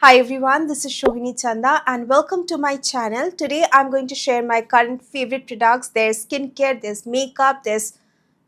Hi everyone, this is Shohini Chanda and welcome to my channel. Today I'm going to share my current favorite products. There's skincare, there's makeup, there's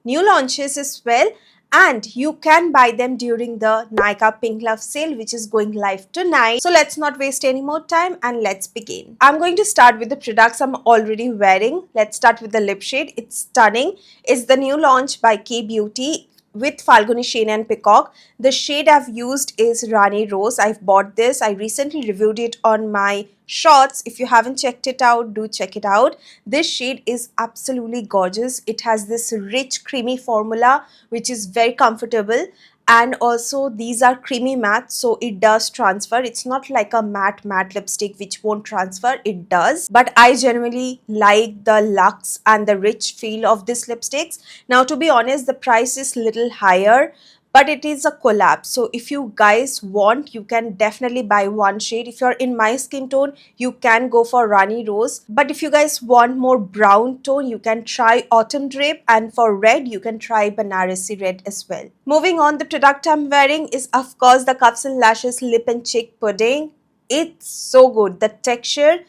new launches as well, and you can buy them during the Nykaa Pink Love sale which is going live tonight. So let's not waste any more time and let's begin. I'm going to start with the products I'm already wearing. Let's start with the lip shade. It's stunning. It's the new launch by K Beauty with Falguni Shane and Peacock. The shade I've used is Rani Rose. I've bought this. I recently reviewed it on my shorts. If you haven't checked it out, do check it out. This shade is absolutely gorgeous. It has this rich creamy formula which is very comfortable, and also these are creamy matte, so it does transfer. It's not like a matte lipstick which won't transfer. It does, but I generally like the luxe and the rich feel of these lipsticks. Now to be honest, the price is little higher, but it is a collab, so if you guys want, you can definitely buy one shade. If you're in my skin tone, you can go for Rani Rose, but if you guys want more brown tone, you can try Autumn Drape, and for red you can try Banarasi Red as well. Moving on, the product I'm wearing is of course the Cups and Lashes Lip and Cheek Pudding. It's so good. The texture,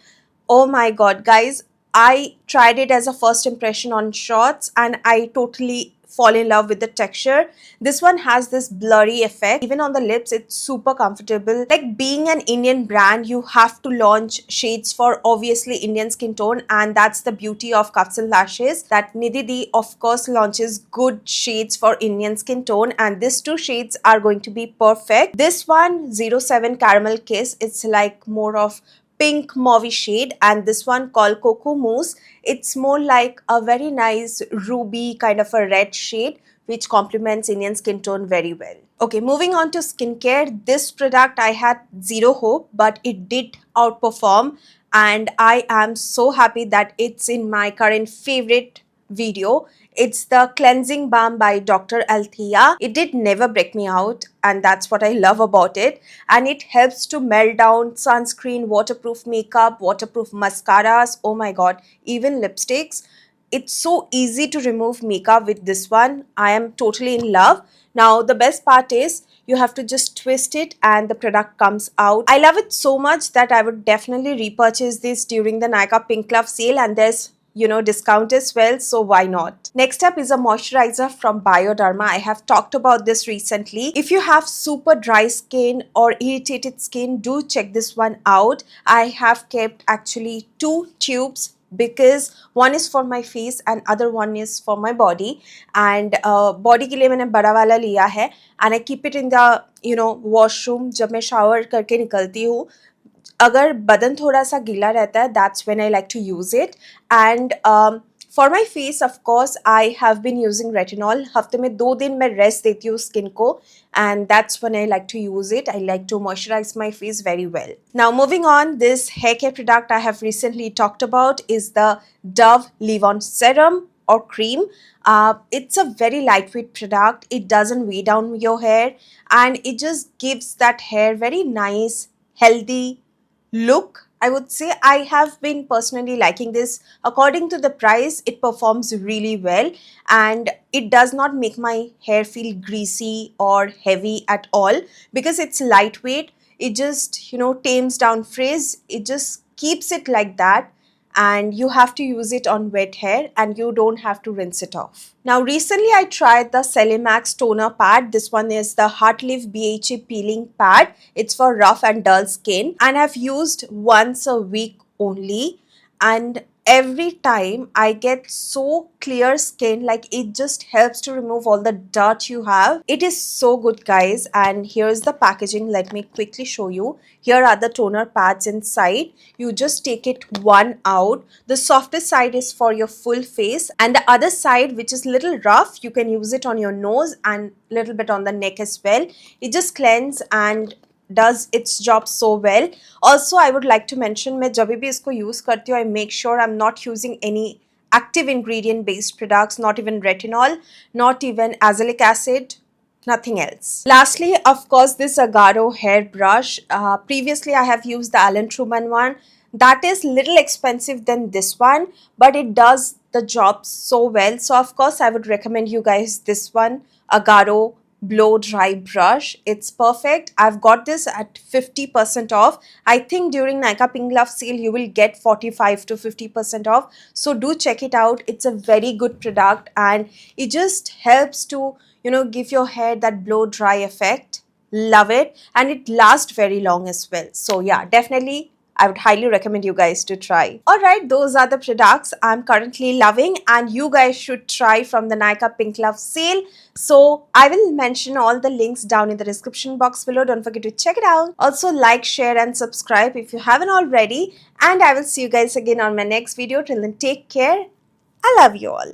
oh my god guys, I tried it as a first impression on shorts and I totally fall in love with the texture. This one has this blurry effect. Even on the lips, it's super comfortable. Like, being an Indian brand, you have to launch shades for obviously Indian skin tone, and that's the beauty of Cups and Lashes, that Nidhi Di of course launches good shades for Indian skin tone, and these two shades are going to be perfect. This one, 07 Caramel Kiss, it's like more of pink mauve shade, and this one called Cocoa Mousse, it's more like a very nice ruby kind of a red shade which complements Indian skin tone very well. Okay, moving on to skincare. This product I had zero hope, but it did outperform, and I am so happy that it's in my current favorite video. It's the cleansing balm by Dr. Althea. It did never break me out, and that's what I love about it. And it helps to melt down sunscreen, waterproof makeup, waterproof mascaras, oh my god, even lipsticks. It's so easy to remove makeup with this one. I am totally in love. Now the best part is you have to just twist it and the product comes out. I love it so much that I would definitely repurchase this during the Nykaa Pink Love sale, and there's discount as well, so why not. Next up is a moisturizer from Bioderma. I have talked about this recently. If you have super dry skin or irritated skin, do check this one out. I have kept actually two tubes because one is for my face and other one is for my body, and body के लिए मैंने बड़ा वाला लिया है, and I keep it in the washroom जब मैं shower करके निकलती हूँ. अगर बदन थोड़ा सा गीला रहता है, that's when I like to use it. And for my face, of course, I have been using retinol. हफ्ते में 2 दिन मैं रेस्ट देती हूँ स्किन को, and that's when I like to use it. I like to moisturize my face very well. Now moving on, this hair care product I have recently talked about is the Dove Leave-On Serum or cream. It's a very lightweight product. It doesn't weigh down your hair, and it just gives that hair very nice, healthy look. I would say I have been personally liking this. According to the price, it performs really well, and it does not make my hair feel greasy or heavy at all because it's lightweight. It just, tames down frizz. It just keeps it like that, and you have to use it on wet hair and you don't have to rinse it off. Now recently I tried the Celimax toner pad. This one is the Heartleaf BHA peeling pad. It's for rough and dull skin, and I've used once a week only, and every time I get so clear skin, like it just helps to remove all the dirt you have. It is so good guys, and here's the packaging. Let me quickly show you. Here are the toner pads inside. You just take it one out. The softest side is for your full face, and the other side, which is little rough, you can use it on your nose and little bit on the neck as well. It just cleanses and does its job so well. Also, I would like to mention, मैं जब भी इसको use करती हूँ, I make sure I'm not using any active ingredient based products, not even retinol, not even azelaic acid, nothing else. Lastly, of course, this Agaro hair brush. Previously, I have used the Alan Truman one. That is little expensive than this one, but it does the job so well. So, of course, I would recommend you guys this one, Agaro blow dry brush. It's perfect. I've got this at 50% off. I think during Nykaa Pink Love sale you will get 45 to 50% off. So do check it out. It's a very good product and it just helps to, give your hair that blow dry effect. Love it, and it lasts very long as well. So yeah, definitely I would highly recommend you guys to try. Alright, those are the products I'm currently loving and you guys should try from the Nykaa Pink Love sale. So I will mention all the links down in the description box below. Don't forget to check it out. Also like, share and subscribe if you haven't already. And I will see you guys again on my next video. Till then, take care. I love you all.